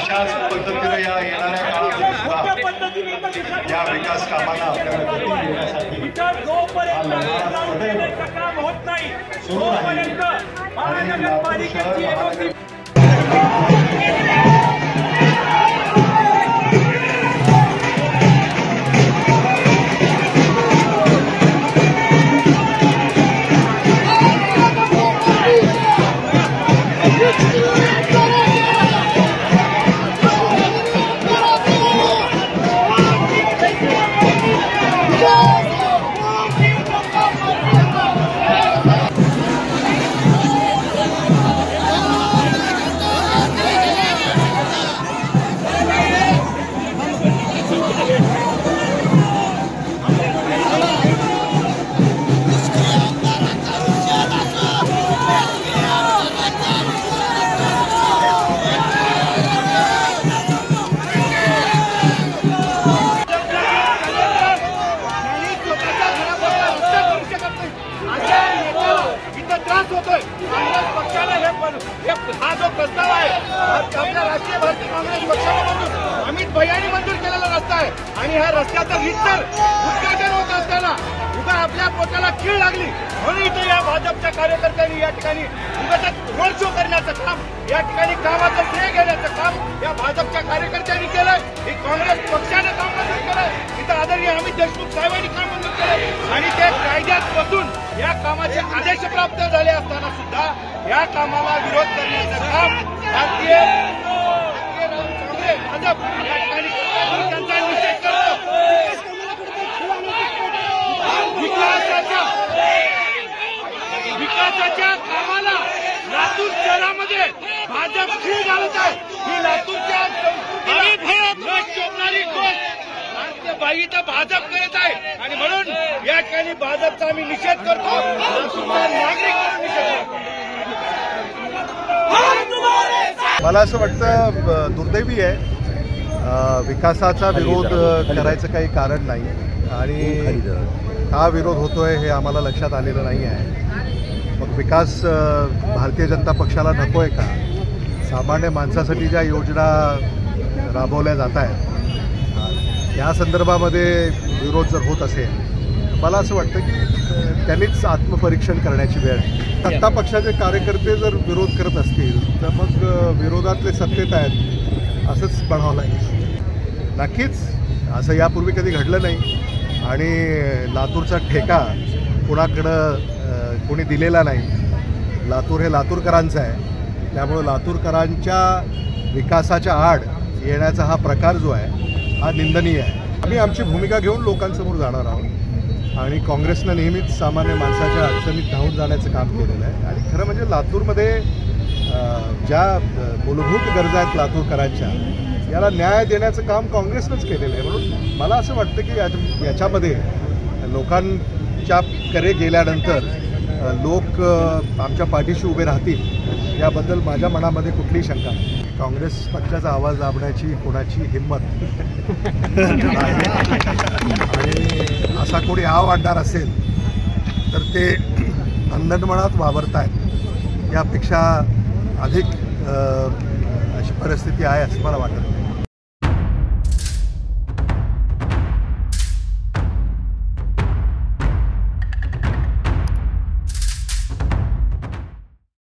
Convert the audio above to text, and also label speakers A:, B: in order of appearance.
A: अशाच पद्धतीने या येणाऱ्या काळात या विकास कामांना आपल्याला गती देण्यासाठी सुरू राहील आणि लातूर शहर
B: हा जो प्रस्ताव आहे आपल्या राष्ट्रीय भारतीय काँग्रेस पक्षाकडून अमित भैयांनी मंजूर केलेला रस्ता आहे आणि ह्या रस्त्याचं रीतसर उद्घाटन होत असताना उगा आपल्या पोटाला कीळ लागली म्हणून इथे या भाजपच्या कार्यकर्त्यांनी या ठिकाणी उगाच रोड शो करण्याचं काम या ठिकाणी कामाचं श्रेय घेण्याचं काम या भाजपच्या कार्यकर्त्यांनी केलंय. हे काँग्रेस पक्षाने काम मंजूर केलंय. इथं आदरणीय अमित देशमुख साहेबांनी काम मंजूर केलंय आणि ते कायद्यात बसून या कामाचे आदेश प्राप्त झाले असताना सुद्धा या कामाला विरोध करण्याचं काम भारतीय काँग्रेस भाजप या ठिकाणी त्यांचा निषेध करतो. विकासाच्या कामाला लातूर शहरामध्ये भाजप खीळ घालत आहे. ही लातूरच्या संस्कृतीला शोभणारी गोष्ट बाईचा भाजप करत आहे आणि म्हणून या ठिकाणी भाजपचा आम्ही निषेध करतो. नागरिक म्हणून निषेध करतो.
A: मला असं वाटतं दुर्दैवी आहे विकासाचा विरोध करायचं काही कारण नाही आणि का विरोध होतोय हे आम्हाला लक्षात आलेलं नाही आहे. मग विकास भारतीय जनता पक्षाला नको आहे का? सामान्य माणसासाठी ज्या योजना राबवल्या जात आहेत या संदर्भामध्ये विरोध जर होत असेल मला असं वाटतं की त्यांनीच आत्मपरीक्षण करण्याची वेळ आहे. सत्ता पक्षाचे कार्यकर्ते जर विरोध करत असतील तर मग विरोधातले सत्तेत आहेत असंच म्हणावं लागेल. नक्कीच असं यापूर्वी कधी घडलं नाही आणि लातूरचा ठेका कुणाकडं कोणी दिलेला नाही. लातूर हे लातूरकरांचं आहे त्यामुळं लातूरकरांच्या विकासाच्या आड येण्याचा हा प्रकार जो आहे हा निंदनीय आहे. आम्ही आमची भूमिका घेऊन लोकांसमोर जाणार आहोत आणि काँग्रेसनं नेहमीच सामान्य माणसाच्या अडचणीत धावून जाण्याचं काम केलेलं आहे आणि खरं म्हणजे लातूरमध्ये ज्या मूलभूत गरजा आहेत लातूरकरांच्या याला न्याय देण्याचं काम काँग्रेसनंच केलेलं आहे. म्हणून मला असं वाटतं की याच्यामध्ये लोकांच्या कडे गेल्यानंतर लोक आमच्या पाठीशी उभे राहतील याबद्दल माझ्या मनामध्ये कुठलीही शंका नाही. काँग्रेस पक्षाचा आवाज दाबण्याची कोणाची हिंमत आणि असा कोणी आव आणणार असेल तर ते अंधनमनात वावरतायत. यापेक्षा अधिक अशी परिस्थिती आहे असं मला वाटत.